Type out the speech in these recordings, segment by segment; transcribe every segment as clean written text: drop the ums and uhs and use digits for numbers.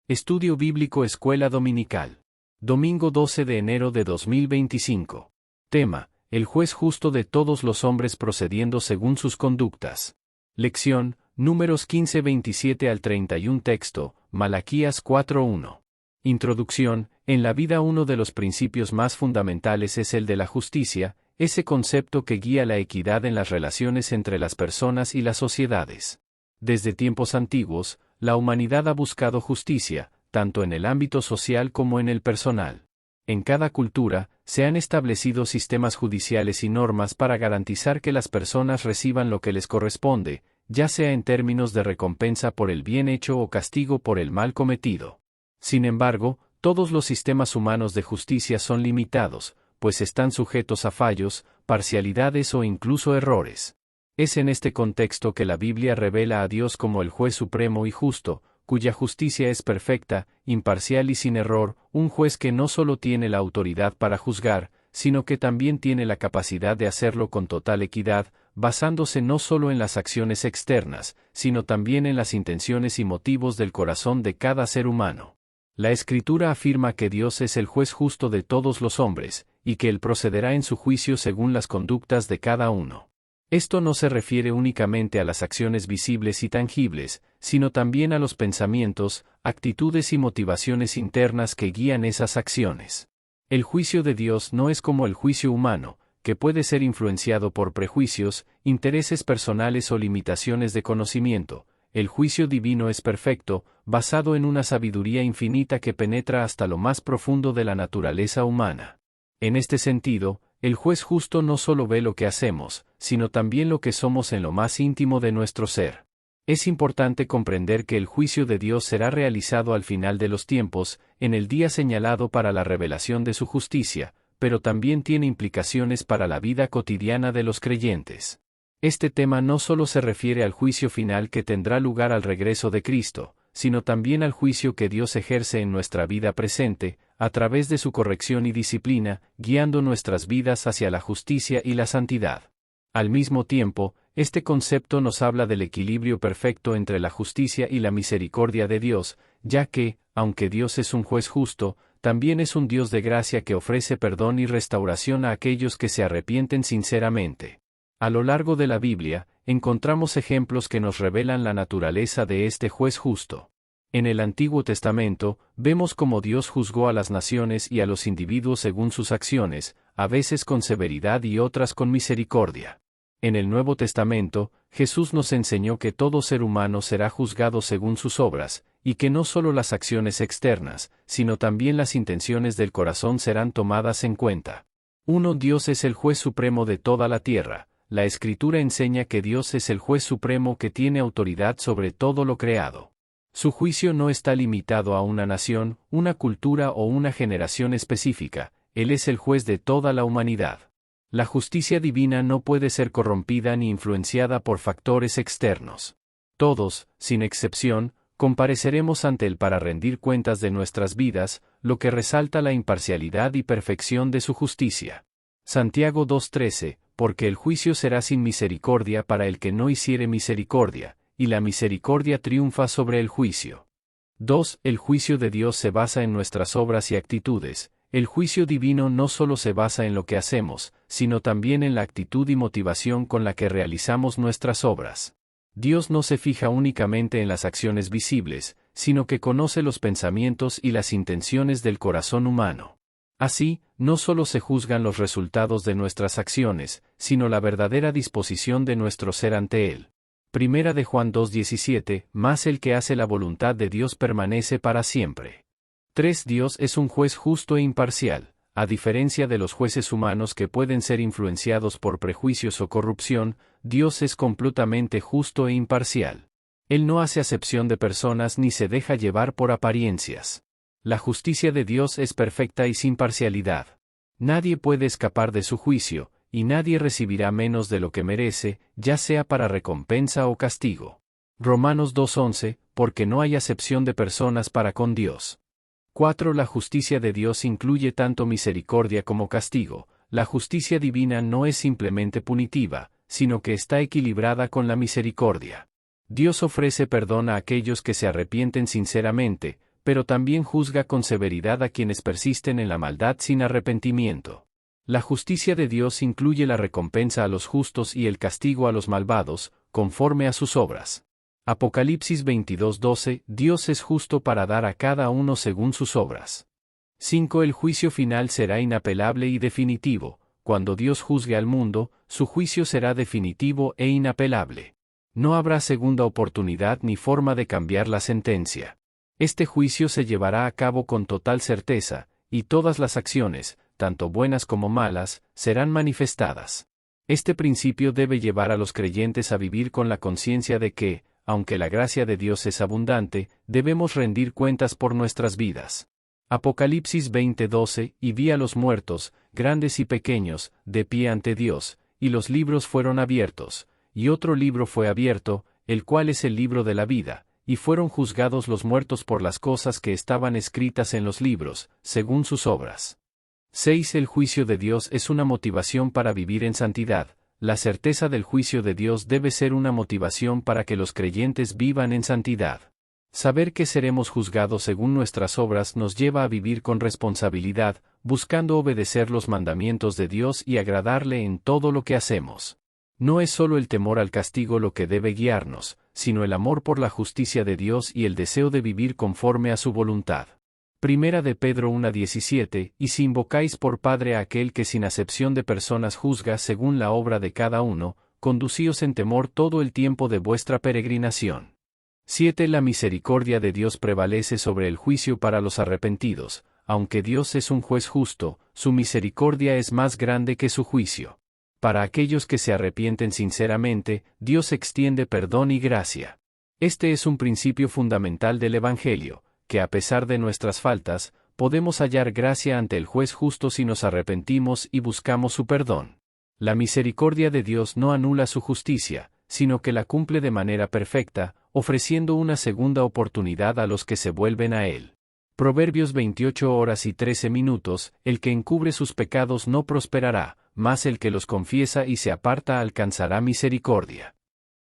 Estudio Bíblico Escuela Dominical. Domingo 12 de enero de 2025. Tema: el juez justo de todos los hombres procediendo según sus conductas. Lección: Números 15:27 al 31. Texto: Malaquías 4:1. Introducción: en la vida uno de los principios más fundamentales es el de la justicia, ese concepto que guía la equidad en las relaciones entre las personas y las sociedades. Desde tiempos antiguos, la humanidad ha buscado justicia, tanto en el ámbito social como en el personal. En cada cultura, se han establecido sistemas judiciales y normas para garantizar que las personas reciban lo que les corresponde, ya sea en términos de recompensa por el bien hecho o castigo por el mal cometido. Sin embargo, todos los sistemas humanos de justicia son limitados, pues están sujetos a fallos, parcialidades o incluso errores. Es en este contexto que la Biblia revela a Dios como el juez supremo y justo, cuya justicia es perfecta, imparcial y sin error, un juez que no solo tiene la autoridad para juzgar, sino que también tiene la capacidad de hacerlo con total equidad, basándose no solo en las acciones externas, sino también en las intenciones y motivos del corazón de cada ser humano. La Escritura afirma que Dios es el juez justo de todos los hombres, y que Él procederá en su juicio según las conductas de cada uno. Esto no se refiere únicamente a las acciones visibles y tangibles, sino también a los pensamientos, actitudes y motivaciones internas que guían esas acciones. El juicio de Dios no es como el juicio humano, que puede ser influenciado por prejuicios, intereses personales o limitaciones de conocimiento. El juicio divino es perfecto, basado en una sabiduría infinita que penetra hasta lo más profundo de la naturaleza humana. En este sentido, el juez justo no solo ve lo que hacemos, sino también lo que somos en lo más íntimo de nuestro ser. Es importante comprender que el juicio de Dios será realizado al final de los tiempos, en el día señalado para la revelación de su justicia, pero también tiene implicaciones para la vida cotidiana de los creyentes. Este tema no solo se refiere al juicio final que tendrá lugar al regreso de Cristo, sino también al juicio que Dios ejerce en nuestra vida presente, a través de su corrección y disciplina, guiando nuestras vidas hacia la justicia y la santidad. Al mismo tiempo, este concepto nos habla del equilibrio perfecto entre la justicia y la misericordia de Dios, ya que, aunque Dios es un juez justo, también es un Dios de gracia que ofrece perdón y restauración a aquellos que se arrepienten sinceramente. A lo largo de la Biblia, encontramos ejemplos que nos revelan la naturaleza de este juez justo. En el Antiguo Testamento, vemos cómo Dios juzgó a las naciones y a los individuos según sus acciones, a veces con severidad y otras con misericordia. En el Nuevo Testamento, Jesús nos enseñó que todo ser humano será juzgado según sus obras, y que no solo las acciones externas, sino también las intenciones del corazón serán tomadas en cuenta. Dios es el juez supremo de toda la tierra. La Escritura enseña que Dios es el juez supremo que tiene autoridad sobre todo lo creado. Su juicio no está limitado a una nación, una cultura o una generación específica, Él es el juez de toda la humanidad. La justicia divina no puede ser corrompida ni influenciada por factores externos. Todos, sin excepción, compareceremos ante Él para rendir cuentas de nuestras vidas, lo que resalta la imparcialidad y perfección de su justicia. Santiago 2:13, porque el juicio será sin misericordia para el que no hiciere misericordia, y la misericordia triunfa sobre el juicio. 2. El juicio de Dios se basa en nuestras obras y actitudes. El juicio divino no solo se basa en lo que hacemos, sino también en la actitud y motivación con la que realizamos nuestras obras. Dios no se fija únicamente en las acciones visibles, sino que conoce los pensamientos y las intenciones del corazón humano. Así, no solo se juzgan los resultados de nuestras acciones, sino la verdadera disposición de nuestro ser ante Él. Primera de Juan 2:17, mas el que hace la voluntad de Dios permanece para siempre. 3. Dios es un juez justo e imparcial. A diferencia de los jueces humanos que pueden ser influenciados por prejuicios o corrupción, Dios es completamente justo e imparcial. Él no hace acepción de personas ni se deja llevar por apariencias. La justicia de Dios es perfecta y sin parcialidad. Nadie puede escapar de su juicio, y nadie recibirá menos de lo que merece, ya sea para recompensa o castigo. Romanos 2:11, porque no hay acepción de personas para con Dios. 4. La justicia de Dios incluye tanto misericordia como castigo. La justicia divina no es simplemente punitiva, sino que está equilibrada con la misericordia. Dios ofrece perdón a aquellos que se arrepienten sinceramente, pero también juzga con severidad a quienes persisten en la maldad sin arrepentimiento. La justicia de Dios incluye la recompensa a los justos y el castigo a los malvados, conforme a sus obras. Apocalipsis 22:12, Dios es justo para dar a cada uno según sus obras. 5. El juicio final será inapelable y definitivo. Cuando Dios juzgue al mundo, su juicio será definitivo e inapelable. No habrá segunda oportunidad ni forma de cambiar la sentencia. Este juicio se llevará a cabo con total certeza, y todas las acciones, tanto buenas como malas, serán manifestadas. Este principio debe llevar a los creyentes a vivir con la conciencia de que, aunque la gracia de Dios es abundante, debemos rendir cuentas por nuestras vidas. Apocalipsis 20:12, y vi a los muertos, grandes y pequeños, de pie ante Dios, y los libros fueron abiertos, y otro libro fue abierto, el cual es el libro de la vida, y fueron juzgados los muertos por las cosas que estaban escritas en los libros, según sus obras. 6. El juicio de Dios es una motivación para vivir en santidad. La certeza del juicio de Dios debe ser una motivación para que los creyentes vivan en santidad. Saber que seremos juzgados según nuestras obras nos lleva a vivir con responsabilidad, buscando obedecer los mandamientos de Dios y agradarle en todo lo que hacemos. No es solo el temor al castigo lo que debe guiarnos, sino el amor por la justicia de Dios y el deseo de vivir conforme a su voluntad. Primera de Pedro 1:17, y si invocáis por Padre a aquel que sin acepción de personas juzga según la obra de cada uno, conducíos en temor todo el tiempo de vuestra peregrinación. 7. La misericordia de Dios prevalece sobre el juicio para los arrepentidos. Aunque Dios es un juez justo, su misericordia es más grande que su juicio. Para aquellos que se arrepienten sinceramente, Dios extiende perdón y gracia. Este es un principio fundamental del Evangelio, que a pesar de nuestras faltas, podemos hallar gracia ante el juez justo si nos arrepentimos y buscamos su perdón. La misericordia de Dios no anula su justicia, sino que la cumple de manera perfecta, ofreciendo una segunda oportunidad a los que se vuelven a Él. Proverbios 28:13, el que encubre sus pecados no prosperará, mas el que los confiesa y se aparta alcanzará misericordia.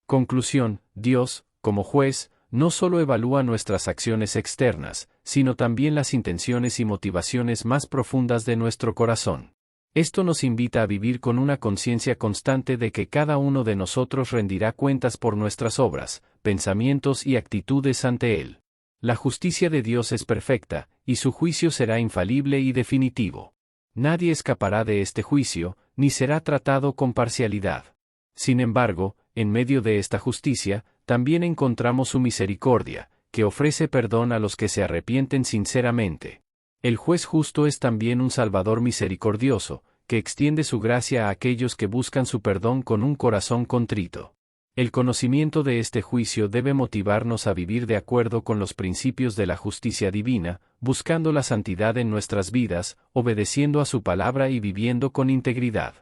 Conclusión: Dios, como juez, no solo evalúa nuestras acciones externas, sino también las intenciones y motivaciones más profundas de nuestro corazón. Esto nos invita a vivir con una conciencia constante de que cada uno de nosotros rendirá cuentas por nuestras obras, pensamientos y actitudes ante Él. La justicia de Dios es perfecta, y su juicio será infalible y definitivo. Nadie escapará de este juicio, ni será tratado con parcialidad. Sin embargo, en medio de esta justicia, también encontramos su misericordia, que ofrece perdón a los que se arrepienten sinceramente. El juez justo es también un Salvador misericordioso, que extiende su gracia a aquellos que buscan su perdón con un corazón contrito. El conocimiento de este juicio debe motivarnos a vivir de acuerdo con los principios de la justicia divina, buscando la santidad en nuestras vidas, obedeciendo a su palabra y viviendo con integridad.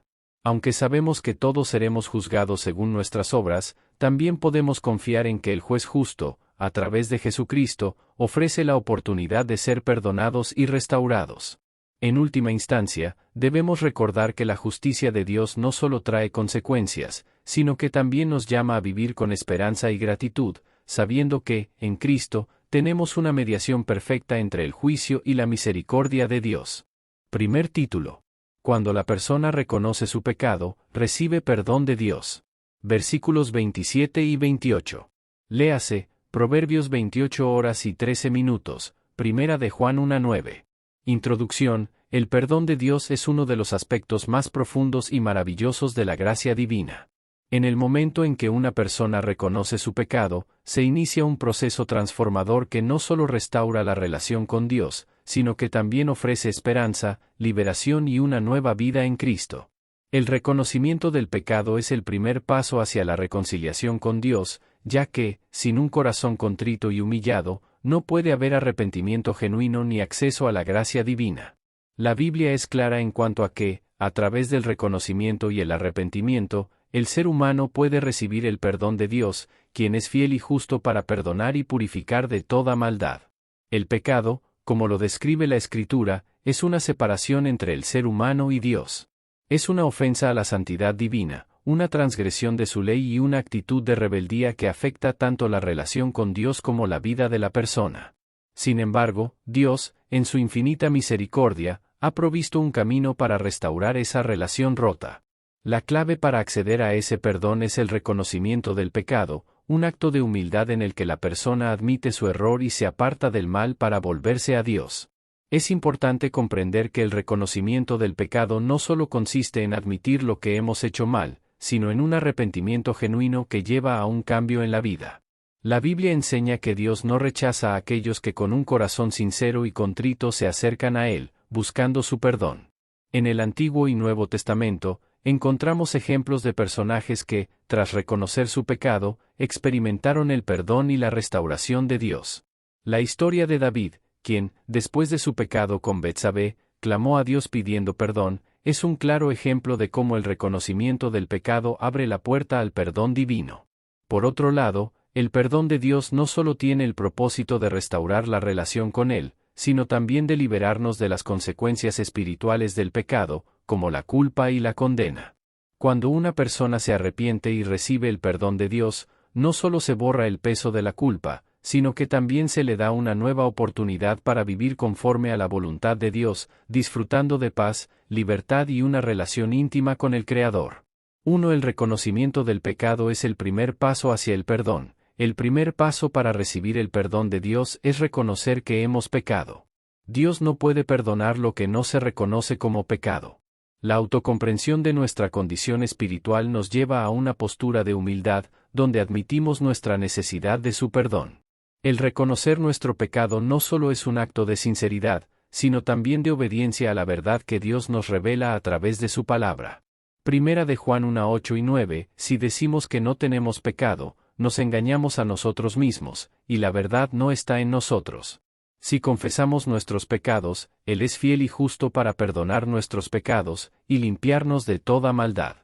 Aunque sabemos que todos seremos juzgados según nuestras obras, también podemos confiar en que el juez justo, a través de Jesucristo, ofrece la oportunidad de ser perdonados y restaurados. En última instancia, debemos recordar que la justicia de Dios no solo trae consecuencias, sino que también nos llama a vivir con esperanza y gratitud, sabiendo que, en Cristo, tenemos una mediación perfecta entre el juicio y la misericordia de Dios. Primer título. Cuando la persona reconoce su pecado, recibe perdón de Dios. Versículos 27 y 28. Léase, Proverbios 28:13, Primera de Juan 1:9. Introducción: el perdón de Dios es uno de los aspectos más profundos y maravillosos de la gracia divina. En el momento en que una persona reconoce su pecado, se inicia un proceso transformador que no solo restaura la relación con Dios, sino que también ofrece esperanza, liberación y una nueva vida en Cristo. El reconocimiento del pecado es el primer paso hacia la reconciliación con Dios, ya que, sin un corazón contrito y humillado, no puede haber arrepentimiento genuino ni acceso a la gracia divina. La Biblia es clara en cuanto a que, a través del reconocimiento y el arrepentimiento, el ser humano puede recibir el perdón de Dios, quien es fiel y justo para perdonar y purificar de toda maldad. El pecado, como lo describe la Escritura, es una separación entre el ser humano y Dios. Es una ofensa a la santidad divina, una transgresión de su ley y una actitud de rebeldía que afecta tanto la relación con Dios como la vida de la persona. Sin embargo, Dios, en su infinita misericordia, ha provisto un camino para restaurar esa relación rota. La clave para acceder a ese perdón es el reconocimiento del pecado, un acto de humildad en el que la persona admite su error y se aparta del mal para volverse a Dios. Es importante comprender que el reconocimiento del pecado no solo consiste en admitir lo que hemos hecho mal, sino en un arrepentimiento genuino que lleva a un cambio en la vida. La Biblia enseña que Dios no rechaza a aquellos que con un corazón sincero y contrito se acercan a Él, buscando su perdón. En el Antiguo y Nuevo Testamento, encontramos ejemplos de personajes que, tras reconocer su pecado, experimentaron el perdón y la restauración de Dios. La historia de David, quien, después de su pecado con Betsabé, clamó a Dios pidiendo perdón, es un claro ejemplo de cómo el reconocimiento del pecado abre la puerta al perdón divino. Por otro lado, el perdón de Dios no solo tiene el propósito de restaurar la relación con Él, sino también de liberarnos de las consecuencias espirituales del pecado, como la culpa y la condena. Cuando una persona se arrepiente y recibe el perdón de Dios, no solo se borra el peso de la culpa, sino que también se le da una nueva oportunidad para vivir conforme a la voluntad de Dios, disfrutando de paz, libertad y una relación íntima con el Creador. El reconocimiento del pecado es el primer paso hacia el perdón. El primer paso para recibir el perdón de Dios es reconocer que hemos pecado. Dios no puede perdonar lo que no se reconoce como pecado. La autocomprensión de nuestra condición espiritual nos lleva a una postura de humildad, donde admitimos nuestra necesidad de su perdón. El reconocer nuestro pecado no solo es un acto de sinceridad, sino también de obediencia a la verdad que Dios nos revela a través de su palabra. Primera de Juan 1:8 y 9, si decimos que no tenemos pecado, nos engañamos a nosotros mismos, y la verdad no está en nosotros. Si confesamos nuestros pecados, Él es fiel y justo para perdonar nuestros pecados, y limpiarnos de toda maldad.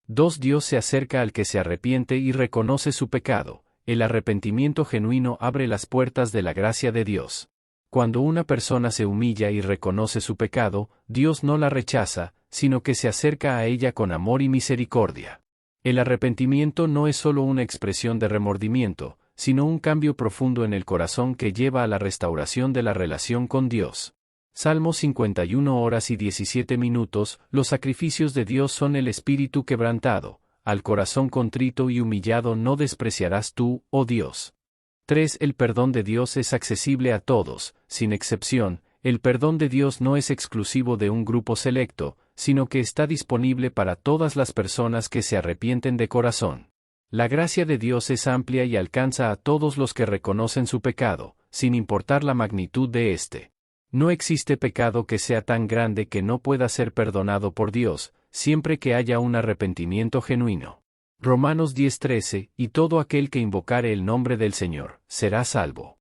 Dios se acerca al que se arrepiente y reconoce su pecado. El arrepentimiento genuino abre las puertas de la gracia de Dios. Cuando una persona se humilla y reconoce su pecado, Dios no la rechaza, sino que se acerca a ella con amor y misericordia. El arrepentimiento no es solo una expresión de remordimiento, sino un cambio profundo en el corazón que lleva a la restauración de la relación con Dios. Salmo 51 horas y 17 minutos, los sacrificios de Dios son el espíritu quebrantado, al corazón contrito y humillado no despreciarás tú, oh Dios. 3. El perdón de Dios es accesible a todos, sin excepción. El perdón de Dios no es exclusivo de un grupo selecto, sino que está disponible para todas las personas que se arrepienten de corazón. La gracia de Dios es amplia y alcanza a todos los que reconocen su pecado, sin importar la magnitud de éste. No existe pecado que sea tan grande que no pueda ser perdonado por Dios, siempre que haya un arrepentimiento genuino. Romanos 10:13, y todo aquel que invocare el nombre del Señor, será salvo.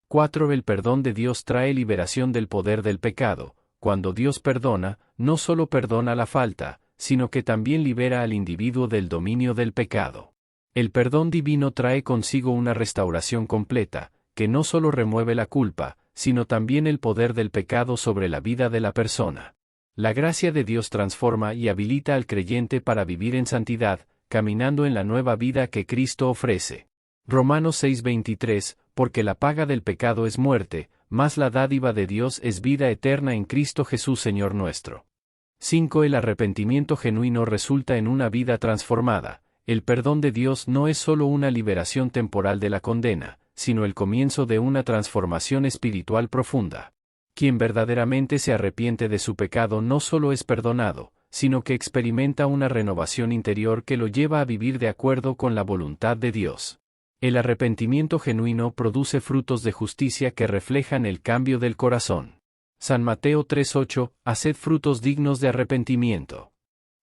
4. El perdón de Dios trae liberación del poder del pecado. Cuando Dios perdona, no solo perdona la falta, sino que también libera al individuo del dominio del pecado. El perdón divino trae consigo una restauración completa, que no solo remueve la culpa, sino también el poder del pecado sobre la vida de la persona. La gracia de Dios transforma y habilita al creyente para vivir en santidad, caminando en la nueva vida que Cristo ofrece. Romanos 6:23, porque la paga del pecado es muerte, mas la dádiva de Dios es vida eterna en Cristo Jesús Señor nuestro. 5. El arrepentimiento genuino resulta en una vida transformada. El perdón de Dios no es solo una liberación temporal de la condena, sino el comienzo de una transformación espiritual profunda. Quien verdaderamente se arrepiente de su pecado no solo es perdonado, sino que experimenta una renovación interior que lo lleva a vivir de acuerdo con la voluntad de Dios. El arrepentimiento genuino produce frutos de justicia que reflejan el cambio del corazón. San Mateo 3:8, haced frutos dignos de arrepentimiento.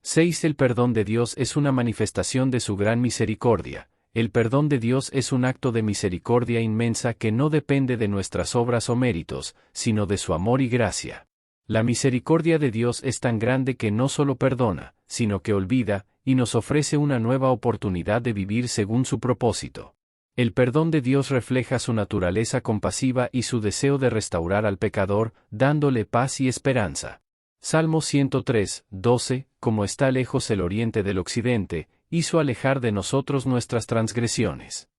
6. El perdón de Dios es una manifestación de su gran misericordia. El perdón de Dios es un acto de misericordia inmensa que no depende de nuestras obras o méritos, sino de su amor y gracia. La misericordia de Dios es tan grande que no solo perdona, sino que olvida, y nos ofrece una nueva oportunidad de vivir según su propósito. El perdón de Dios refleja su naturaleza compasiva y su deseo de restaurar al pecador, dándole paz y esperanza. Salmo 103:12, como está lejos el oriente del occidente, hizo alejar de nosotros nuestras transgresiones.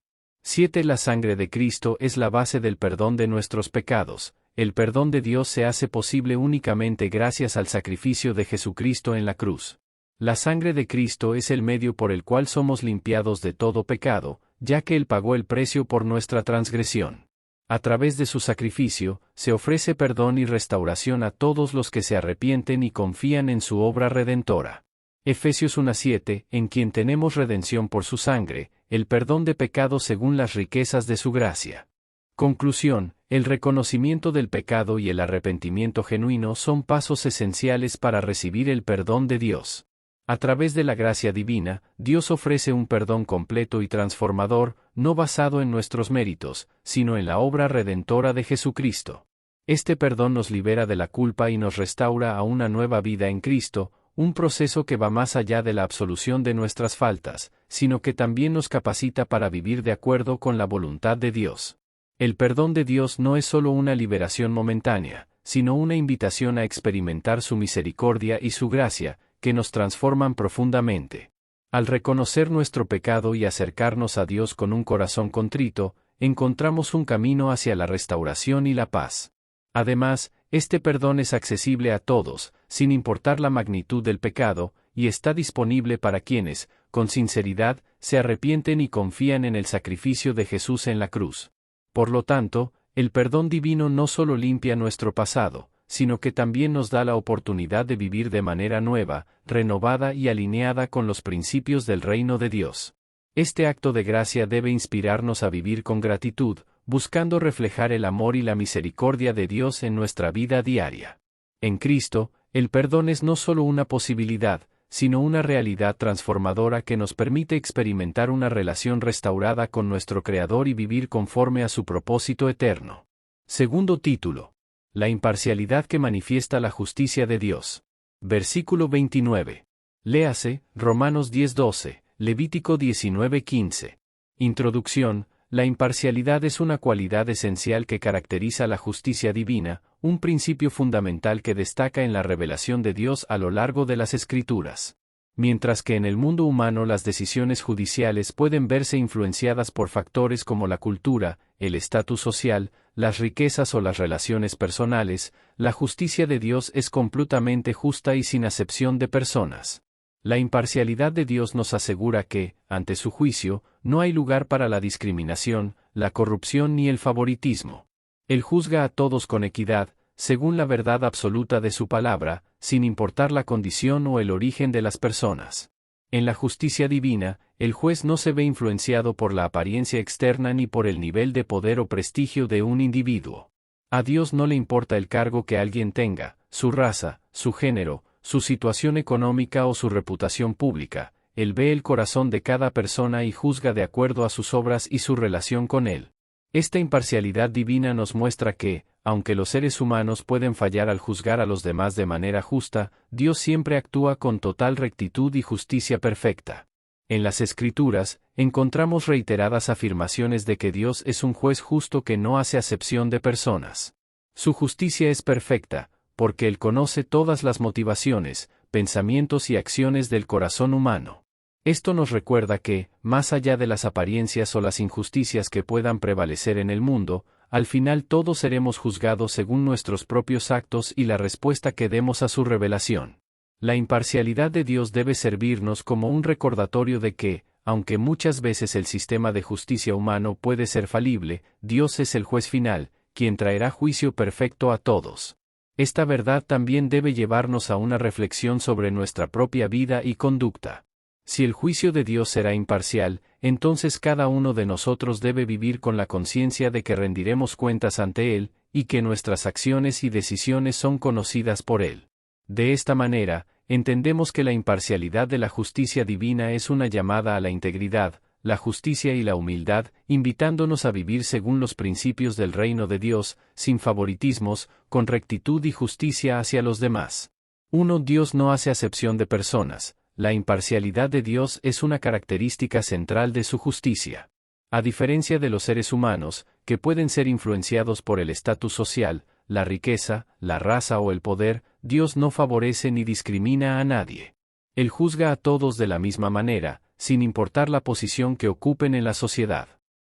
7. La sangre de Cristo es la base del perdón de nuestros pecados. El perdón de Dios se hace posible únicamente gracias al sacrificio de Jesucristo en la cruz. La sangre de Cristo es el medio por el cual somos limpiados de todo pecado, ya que Él pagó el precio por nuestra transgresión. A través de su sacrificio, se ofrece perdón y restauración a todos los que se arrepienten y confían en su obra redentora. Efesios 1:7, en quien tenemos redención por su sangre, el perdón de pecados según las riquezas de su gracia. Conclusión, el reconocimiento del pecado y el arrepentimiento genuino son pasos esenciales para recibir el perdón de Dios. A través de la gracia divina, Dios ofrece un perdón completo y transformador, no basado en nuestros méritos, sino en la obra redentora de Jesucristo. Este perdón nos libera de la culpa y nos restaura a una nueva vida en Cristo, un proceso que va más allá de la absolución de nuestras faltas, sino que también nos capacita para vivir de acuerdo con la voluntad de Dios. El perdón de Dios no es solo una liberación momentánea, sino una invitación a experimentar su misericordia y su gracia, que nos transforman profundamente. Al reconocer nuestro pecado y acercarnos a Dios con un corazón contrito, encontramos un camino hacia la restauración y la paz. Además, este perdón es accesible a todos, sin importar la magnitud del pecado, y está disponible para quienes, con sinceridad, se arrepienten y confían en el sacrificio de Jesús en la cruz. Por lo tanto, el perdón divino no solo limpia nuestro pasado, sino que también nos da la oportunidad de vivir de manera nueva, renovada y alineada con los principios del reino de Dios. Este acto de gracia debe inspirarnos a vivir con gratitud, buscando reflejar el amor y la misericordia de Dios en nuestra vida diaria. En Cristo, el perdón es no solo una posibilidad, sino una realidad transformadora que nos permite experimentar una relación restaurada con nuestro Creador y vivir conforme a su propósito eterno. Segundo título. La imparcialidad que manifiesta la justicia de Dios. Versículo 29. Léase, Romanos 10:12, Levítico 19:15. Introducción. La imparcialidad es una cualidad esencial que caracteriza la justicia divina, un principio fundamental que destaca en la revelación de Dios a lo largo de las Escrituras. Mientras que en el mundo humano las decisiones judiciales pueden verse influenciadas por factores como la cultura, el estatus social, las riquezas o las relaciones personales, la justicia de Dios es completamente justa y sin acepción de personas. La imparcialidad de Dios nos asegura que, ante su juicio, no hay lugar para la discriminación, la corrupción ni el favoritismo. Él juzga a todos con equidad, según la verdad absoluta de su palabra, sin importar la condición o el origen de las personas. En la justicia divina, el juez no se ve influenciado por la apariencia externa ni por el nivel de poder o prestigio de un individuo. A Dios no le importa el cargo que alguien tenga, su raza, su género, su situación económica o su reputación pública. Él ve el corazón de cada persona y juzga de acuerdo a sus obras y su relación con Él. Esta imparcialidad divina nos muestra que, aunque los seres humanos pueden fallar al juzgar a los demás de manera justa, Dios siempre actúa con total rectitud y justicia perfecta. En las Escrituras, encontramos reiteradas afirmaciones de que Dios es un juez justo que no hace acepción de personas. Su justicia es perfecta, porque Él conoce todas las motivaciones, pensamientos y acciones del corazón humano. Esto nos recuerda que, más allá de las apariencias o las injusticias que puedan prevalecer en el mundo, al final todos seremos juzgados según nuestros propios actos y la respuesta que demos a su revelación. La imparcialidad de Dios debe servirnos como un recordatorio de que, aunque muchas veces el sistema de justicia humano puede ser falible, Dios es el juez final, quien traerá juicio perfecto a todos. Esta verdad también debe llevarnos a una reflexión sobre nuestra propia vida y conducta. Si el juicio de Dios será imparcial, entonces cada uno de nosotros debe vivir con la conciencia de que rendiremos cuentas ante Él, y que nuestras acciones y decisiones son conocidas por Él. De esta manera, entendemos que la imparcialidad de la justicia divina es una llamada a la integridad, la justicia y la humildad, invitándonos a vivir según los principios del reino de Dios, sin favoritismos, con rectitud y justicia hacia los demás. 1. Dios no hace acepción de personas. La imparcialidad de Dios es una característica central de su justicia. A diferencia de los seres humanos, que pueden ser influenciados por el estatus social, la riqueza, la raza o el poder, Dios no favorece ni discrimina a nadie. Él juzga a todos de la misma manera, sin importar la posición que ocupen en la sociedad.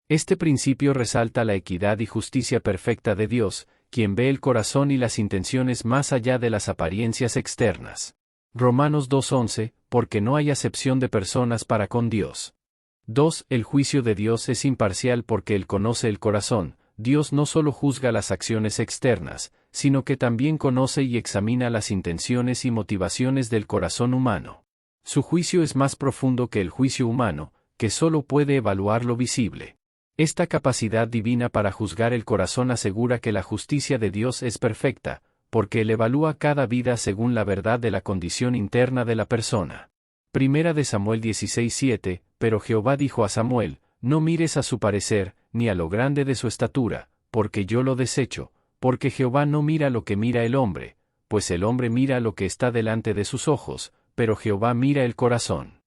Este principio resalta la equidad y justicia perfecta de Dios, quien ve el corazón y las intenciones más allá de las apariencias externas. Romanos 2:11, porque no hay acepción de personas para con Dios. 2. El juicio de Dios es imparcial porque Él conoce el corazón. Dios no solo juzga las acciones externas, sino que también conoce y examina las intenciones y motivaciones del corazón humano. Su juicio es más profundo que el juicio humano, que solo puede evaluar lo visible. Esta capacidad divina para juzgar el corazón asegura que la justicia de Dios es perfecta, porque Él evalúa cada vida según la verdad de la condición interna de la persona. Primera de Samuel 16:7, pero Jehová dijo a Samuel, no mires a su parecer, ni a lo grande de su estatura, porque yo lo desecho, porque Jehová no mira lo que mira el hombre, pues el hombre mira lo que está delante de sus ojos, pero Jehová mira el corazón.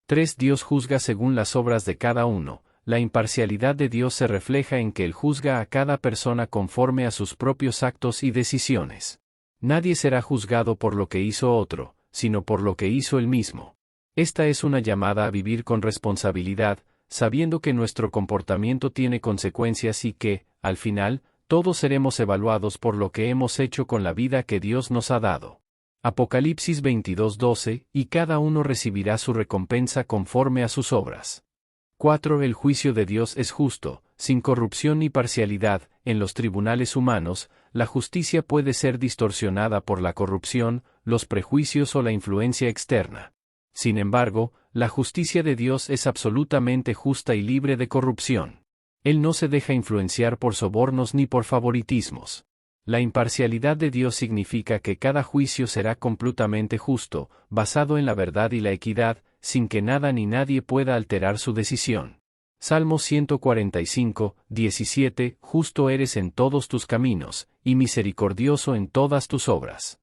3. Dios juzga según las obras de cada uno. La imparcialidad de Dios se refleja en que Él juzga a cada persona conforme a sus propios actos y decisiones. Nadie será juzgado por lo que hizo otro, sino por lo que hizo él mismo. Esta es una llamada a vivir con responsabilidad, sabiendo que nuestro comportamiento tiene consecuencias y que, al final, todos seremos evaluados por lo que hemos hecho con la vida que Dios nos ha dado. Apocalipsis 22:12, y cada uno recibirá su recompensa conforme a sus obras. 4. El juicio de Dios es justo, sin corrupción ni parcialidad. En los tribunales humanos, la justicia puede ser distorsionada por la corrupción, los prejuicios o la influencia externa. Sin embargo, la justicia de Dios es absolutamente justa y libre de corrupción. Él no se deja influenciar por sobornos ni por favoritismos. La imparcialidad de Dios significa que cada juicio será completamente justo, basado en la verdad y la equidad, sin que nada ni nadie pueda alterar su decisión. Salmo 145:17, justo eres en todos tus caminos, y misericordioso en todas tus obras.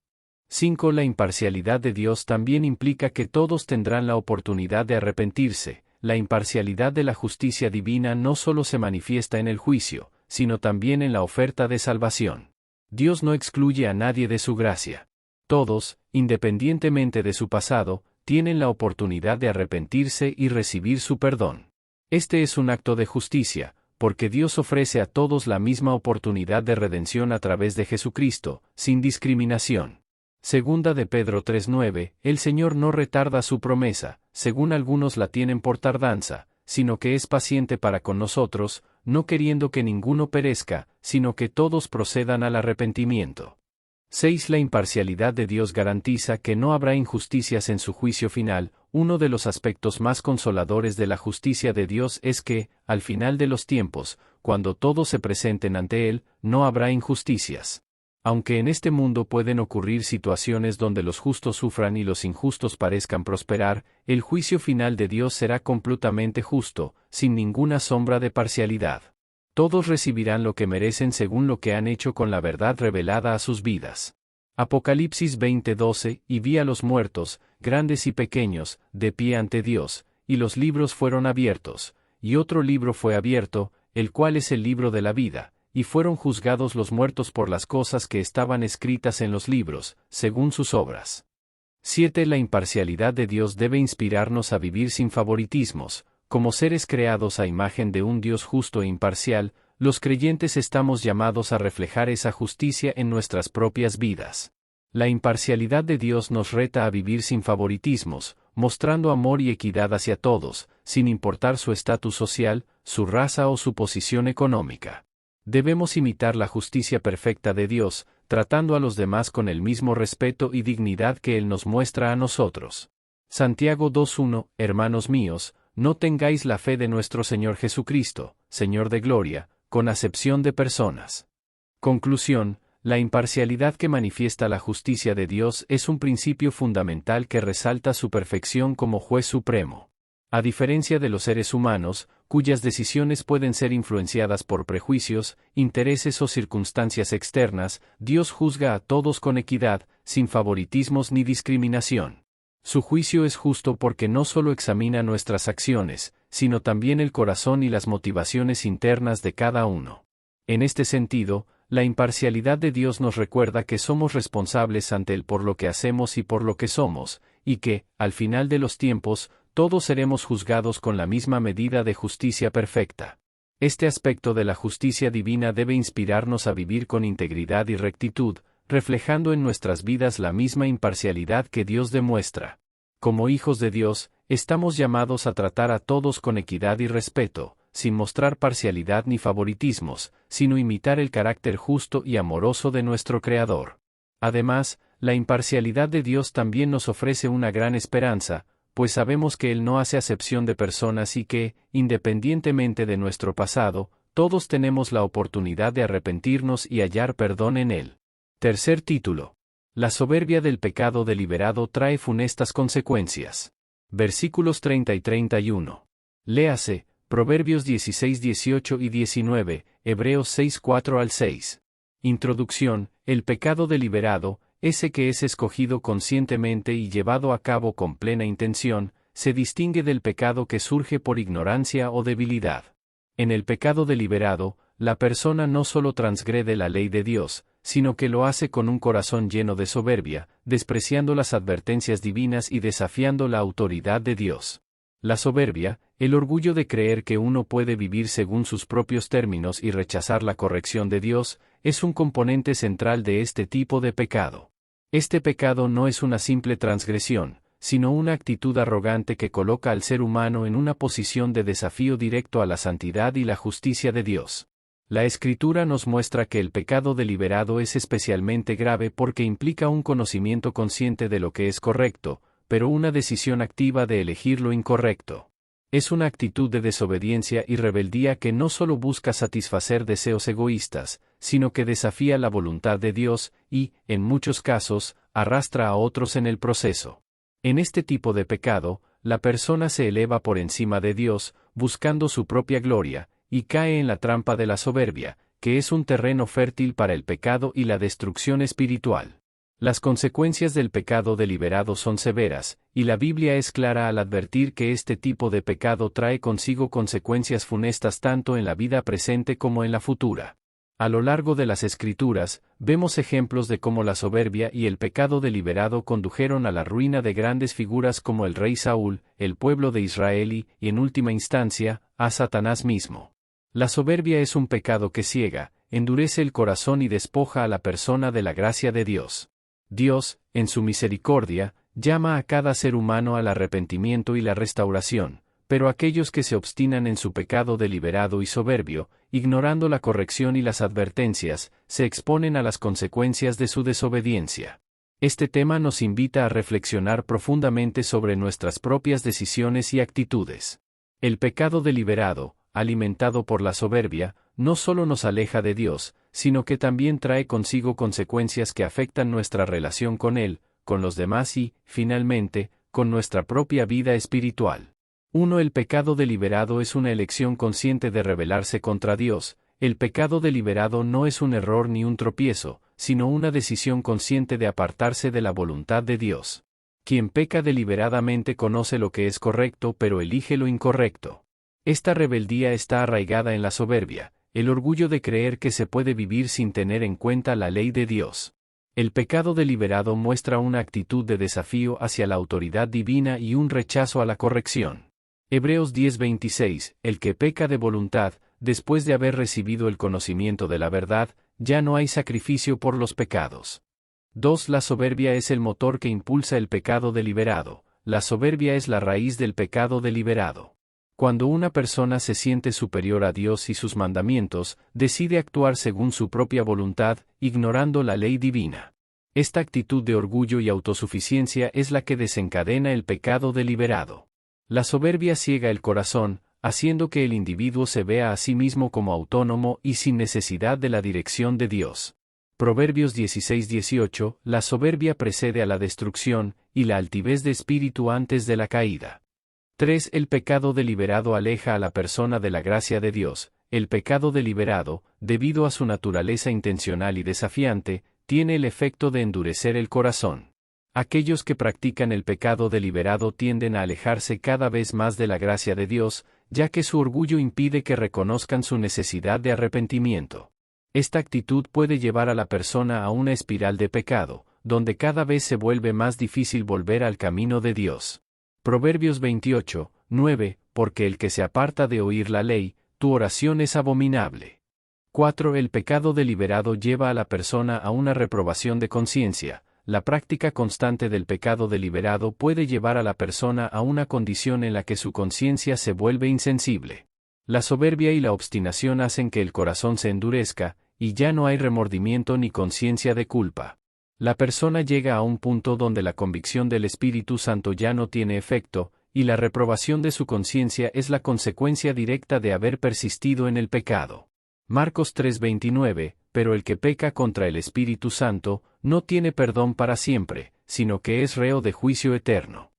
5. La imparcialidad de Dios también implica que todos tendrán la oportunidad de arrepentirse. La imparcialidad de la justicia divina no solo se manifiesta en el juicio, sino también en la oferta de salvación. Dios no excluye a nadie de su gracia. Todos, independientemente de su pasado, tienen la oportunidad de arrepentirse y recibir su perdón. Este es un acto de justicia, porque Dios ofrece a todos la misma oportunidad de redención a través de Jesucristo, sin discriminación. Segunda de Pedro 3:9, el Señor no retarda su promesa, según algunos la tienen por tardanza, sino que es paciente para con nosotros, no queriendo que ninguno perezca, sino que todos procedan al arrepentimiento. 6. La imparcialidad de Dios garantiza que no habrá injusticias en su juicio final. Uno de los aspectos más consoladores de la justicia de Dios es que, al final de los tiempos, cuando todos se presenten ante Él, no habrá injusticias. Aunque en este mundo pueden ocurrir situaciones donde los justos sufran y los injustos parezcan prosperar, el juicio final de Dios será completamente justo, sin ninguna sombra de parcialidad. Todos recibirán lo que merecen según lo que han hecho con la verdad revelada a sus vidas. Apocalipsis 20:12, y vi a los muertos, grandes y pequeños, de pie ante Dios, y los libros fueron abiertos, y otro libro fue abierto, el cual es el libro de la vida, y fueron juzgados los muertos por las cosas que estaban escritas en los libros, según sus obras. 7. La imparcialidad de Dios debe inspirarnos a vivir sin favoritismos. Como seres creados a imagen de un Dios justo e imparcial, los creyentes estamos llamados a reflejar esa justicia en nuestras propias vidas. La imparcialidad de Dios nos reta a vivir sin favoritismos, mostrando amor y equidad hacia todos, sin importar su estatus social, su raza o su posición económica. Debemos imitar la justicia perfecta de Dios, tratando a los demás con el mismo respeto y dignidad que Él nos muestra a nosotros. Santiago 2:1, hermanos míos, no tengáis la fe de nuestro Señor Jesucristo, Señor de gloria, con acepción de personas. Conclusión, la imparcialidad que manifiesta la justicia de Dios es un principio fundamental que resalta su perfección como juez supremo. A diferencia de los seres humanos, cuyas decisiones pueden ser influenciadas por prejuicios, intereses o circunstancias externas, Dios juzga a todos con equidad, sin favoritismos ni discriminación. Su juicio es justo porque no solo examina nuestras acciones, sino también el corazón y las motivaciones internas de cada uno. En este sentido, la imparcialidad de Dios nos recuerda que somos responsables ante Él por lo que hacemos y por lo que somos, y que, al final de los tiempos, todos seremos juzgados con la misma medida de justicia perfecta. Este aspecto de la justicia divina debe inspirarnos a vivir con integridad y rectitud, reflejando en nuestras vidas la misma imparcialidad que Dios demuestra. Como hijos de Dios, estamos llamados a tratar a todos con equidad y respeto, sin mostrar parcialidad ni favoritismos, sino imitar el carácter justo y amoroso de nuestro Creador. Además, la imparcialidad de Dios también nos ofrece una gran esperanza, pues sabemos que Él no hace acepción de personas y que, independientemente de nuestro pasado, todos tenemos la oportunidad de arrepentirnos y hallar perdón en Él. Tercer título. La soberbia del pecado deliberado trae funestas consecuencias. Versículos 30 y 31. Léase, Proverbios 16, 18 y 19, Hebreos 6, 4 al 6. Introducción. El pecado deliberado, ese que es escogido conscientemente y llevado a cabo con plena intención, se distingue del pecado que surge por ignorancia o debilidad. En el pecado deliberado, la persona no solo transgrede la ley de Dios, sino que lo hace con un corazón lleno de soberbia, despreciando las advertencias divinas y desafiando la autoridad de Dios. La soberbia, el orgullo de creer que uno puede vivir según sus propios términos y rechazar la corrección de Dios, es un componente central de este tipo de pecado. Este pecado no es una simple transgresión, sino una actitud arrogante que coloca al ser humano en una posición de desafío directo a la santidad y la justicia de Dios. La Escritura nos muestra que el pecado deliberado es especialmente grave porque implica un conocimiento consciente de lo que es correcto, pero una decisión activa de elegir lo incorrecto. Es una actitud de desobediencia y rebeldía que no solo busca satisfacer deseos egoístas, sino que desafía la voluntad de Dios y, en muchos casos, arrastra a otros en el proceso. En este tipo de pecado, la persona se eleva por encima de Dios, buscando su propia gloria, y cae en la trampa de la soberbia, que es un terreno fértil para el pecado y la destrucción espiritual. Las consecuencias del pecado deliberado son severas, y la Biblia es clara al advertir que este tipo de pecado trae consigo consecuencias funestas tanto en la vida presente como en la futura. A lo largo de las Escrituras, vemos ejemplos de cómo la soberbia y el pecado deliberado condujeron a la ruina de grandes figuras como el rey Saúl, el pueblo de Israel y, en última instancia, a Satanás mismo. La soberbia es un pecado que ciega, endurece el corazón y despoja a la persona de la gracia de Dios. Dios, en su misericordia, llama a cada ser humano al arrepentimiento y la restauración, pero aquellos que se obstinan en su pecado deliberado y soberbio, ignorando la corrección y las advertencias, se exponen a las consecuencias de su desobediencia. Este tema nos invita a reflexionar profundamente sobre nuestras propias decisiones y actitudes. El pecado deliberado, alimentado por la soberbia, no solo nos aleja de Dios, sino que también trae consigo consecuencias que afectan nuestra relación con Él, con los demás y, finalmente, con nuestra propia vida espiritual. 1. El pecado deliberado es una elección consciente de rebelarse contra Dios. El pecado deliberado no es un error ni un tropiezo, sino una decisión consciente de apartarse de la voluntad de Dios. Quien peca deliberadamente conoce lo que es correcto pero elige lo incorrecto. Esta rebeldía está arraigada en la soberbia, el orgullo de creer que se puede vivir sin tener en cuenta la ley de Dios. El pecado deliberado muestra una actitud de desafío hacia la autoridad divina y un rechazo a la corrección. Hebreos 10:26, el que peca de voluntad, después de haber recibido el conocimiento de la verdad, ya no hay sacrificio por los pecados. 2. La soberbia es el motor que impulsa el pecado deliberado. La soberbia es la raíz del pecado deliberado. Cuando una persona se siente superior a Dios y sus mandamientos, decide actuar según su propia voluntad, ignorando la ley divina. Esta actitud de orgullo y autosuficiencia es la que desencadena el pecado deliberado. La soberbia ciega el corazón, haciendo que el individuo se vea a sí mismo como autónomo y sin necesidad de la dirección de Dios. Proverbios 16:18, la soberbia precede a la destrucción, y la altivez de espíritu antes de la caída. 3. El pecado deliberado aleja a la persona de la gracia de Dios. El pecado deliberado, debido a su naturaleza intencional y desafiante, tiene el efecto de endurecer el corazón. Aquellos que practican el pecado deliberado tienden a alejarse cada vez más de la gracia de Dios, ya que su orgullo impide que reconozcan su necesidad de arrepentimiento. Esta actitud puede llevar a la persona a una espiral de pecado, donde cada vez se vuelve más difícil volver al camino de Dios. Proverbios 28:9, porque el que se aparta de oír la ley, tu oración es abominable. 4. El pecado deliberado lleva a la persona a una reprobación de conciencia. La práctica constante del pecado deliberado puede llevar a la persona a una condición en la que su conciencia se vuelve insensible. La soberbia y la obstinación hacen que el corazón se endurezca, y ya no hay remordimiento ni conciencia de culpa. La persona llega a un punto donde la convicción del Espíritu Santo ya no tiene efecto, y la reprobación de su conciencia es la consecuencia directa de haber persistido en el pecado. Marcos 3:29, pero el que peca contra el Espíritu Santo, no tiene perdón para siempre, sino que es reo de juicio eterno.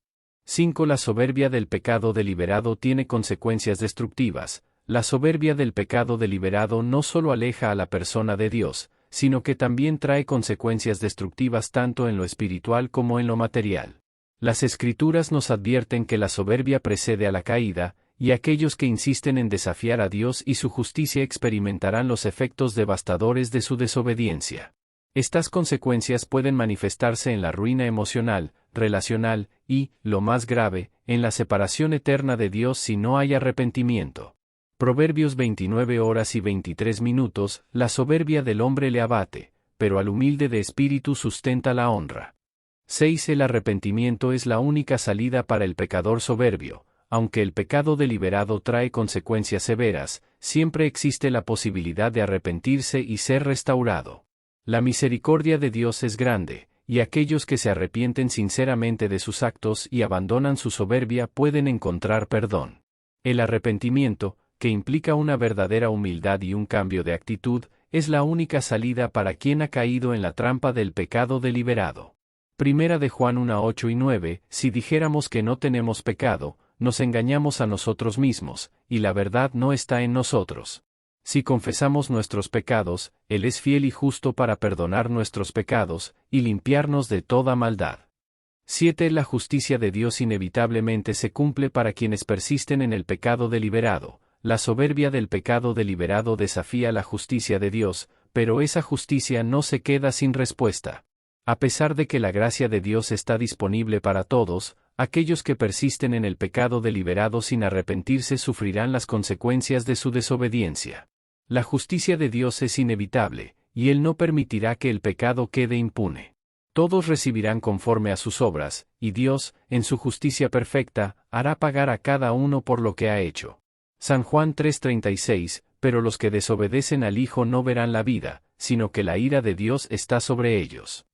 5. La soberbia del pecado deliberado tiene consecuencias destructivas. La soberbia del pecado deliberado no solo aleja a la persona de Dios, sino que también trae consecuencias destructivas tanto en lo espiritual como en lo material. Las Escrituras nos advierten que la soberbia precede a la caída, y aquellos que insisten en desafiar a Dios y su justicia experimentarán los efectos devastadores de su desobediencia. Estas consecuencias pueden manifestarse en la ruina emocional, relacional y, lo más grave, en la separación eterna de Dios si no hay arrepentimiento. Proverbios 29:23, la soberbia del hombre le abate, pero al humilde de espíritu sustenta la honra. 6. El arrepentimiento es la única salida para el pecador soberbio. Aunque el pecado deliberado trae consecuencias severas, siempre existe la posibilidad de arrepentirse y ser restaurado. La misericordia de Dios es grande, y aquellos que se arrepienten sinceramente de sus actos y abandonan su soberbia pueden encontrar perdón. El arrepentimiento, que implica una verdadera humildad y un cambio de actitud, es la única salida para quien ha caído en la trampa del pecado deliberado. Primera de Juan 1:8 y 9, si dijéramos que no tenemos pecado, nos engañamos a nosotros mismos, y la verdad no está en nosotros. Si confesamos nuestros pecados, Él es fiel y justo para perdonar nuestros pecados, y limpiarnos de toda maldad. 7. La justicia de Dios inevitablemente se cumple para quienes persisten en el pecado deliberado. La soberbia del pecado deliberado desafía la justicia de Dios, pero esa justicia no se queda sin respuesta. A pesar de que la gracia de Dios está disponible para todos, aquellos que persisten en el pecado deliberado sin arrepentirse sufrirán las consecuencias de su desobediencia. La justicia de Dios es inevitable, y Él no permitirá que el pecado quede impune. Todos recibirán conforme a sus obras, y Dios, en su justicia perfecta, hará pagar a cada uno por lo que ha hecho. San Juan 3:36, pero los que desobedecen al Hijo no verán la vida, sino que la ira de Dios está sobre ellos.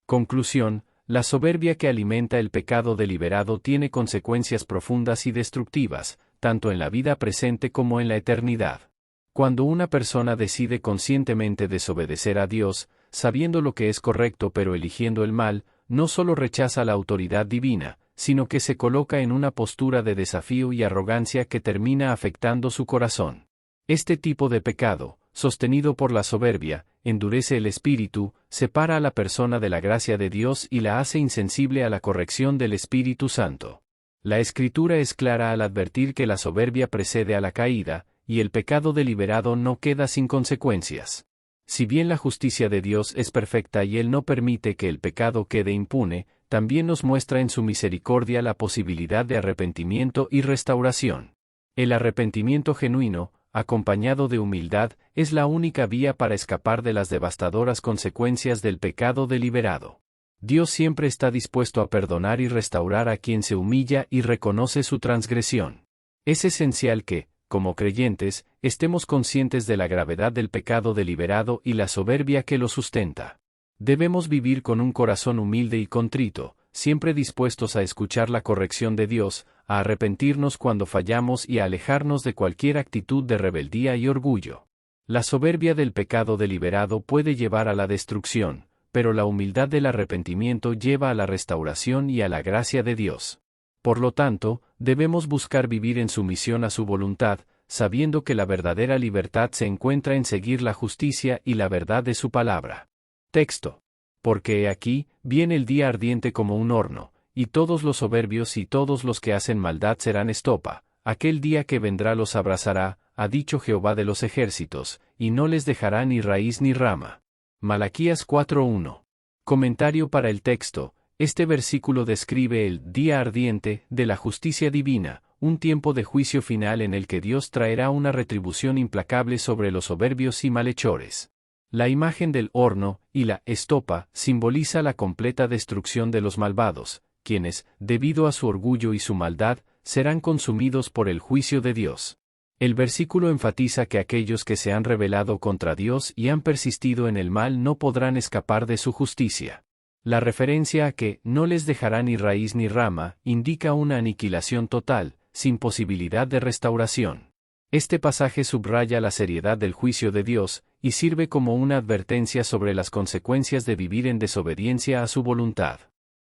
Conclusión: la soberbia que alimenta el pecado deliberado tiene consecuencias profundas y destructivas, tanto en la vida presente como en la eternidad. Cuando una persona decide conscientemente desobedecer a Dios, sabiendo lo que es correcto pero eligiendo el mal, no solo rechaza la autoridad divina, sino que se coloca en una postura de desafío y arrogancia que termina afectando su corazón. Este tipo de pecado, sostenido por la soberbia, endurece el espíritu, separa a la persona de la gracia de Dios y la hace insensible a la corrección del Espíritu Santo. La Escritura es clara al advertir que la soberbia precede a la caída, y el pecado deliberado no queda sin consecuencias. Si bien la justicia de Dios es perfecta y Él no permite que el pecado quede impune, también nos muestra en su misericordia la posibilidad de arrepentimiento y restauración. El arrepentimiento genuino, acompañado de humildad, es la única vía para escapar de las devastadoras consecuencias del pecado deliberado. Dios siempre está dispuesto a perdonar y restaurar a quien se humilla y reconoce su transgresión. Es esencial que, como creyentes, estemos conscientes de la gravedad del pecado deliberado y la soberbia que lo sustenta. Debemos vivir con un corazón humilde y contrito, siempre dispuestos a escuchar la corrección de Dios, a arrepentirnos cuando fallamos y a alejarnos de cualquier actitud de rebeldía y orgullo. La soberbia del pecado deliberado puede llevar a la destrucción, pero la humildad del arrepentimiento lleva a la restauración y a la gracia de Dios. Por lo tanto, debemos buscar vivir en sumisión a su voluntad, sabiendo que la verdadera libertad se encuentra en seguir la justicia y la verdad de su palabra. Texto. Porque he aquí, viene el día ardiente como un horno, y todos los soberbios y todos los que hacen maldad serán estopa. Aquel día que vendrá los abrazará, ha dicho Jehová de los ejércitos, y no les dejará ni raíz ni rama. Malaquías 4:1. Comentario para el texto. Este versículo describe el día ardiente de la justicia divina, un tiempo de juicio final en el que Dios traerá una retribución implacable sobre los soberbios y malhechores. La imagen del horno y la estopa simboliza la completa destrucción de los malvados, quienes, debido a su orgullo y su maldad, serán consumidos por el juicio de Dios. El versículo enfatiza que aquellos que se han rebelado contra Dios y han persistido en el mal no podrán escapar de su justicia. La referencia a que no les dejará ni raíz ni rama indica una aniquilación total, sin posibilidad de restauración. Este pasaje subraya la seriedad del juicio de Dios, y sirve como una advertencia sobre las consecuencias de vivir en desobediencia a su voluntad.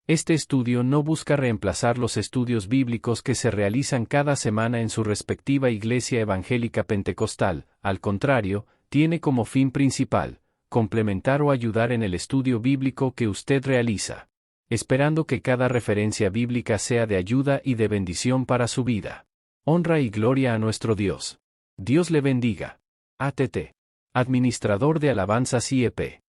Este estudio no busca reemplazar los estudios bíblicos que se realizan cada semana en su respectiva iglesia evangélica pentecostal, al contrario, tiene como fin principal, complementar o ayudar en el estudio bíblico que usted realiza, esperando que cada referencia bíblica sea de ayuda y de bendición para su vida. Honra y gloria a nuestro Dios. Dios le bendiga. ATT. Administrador de alabanzas IEP.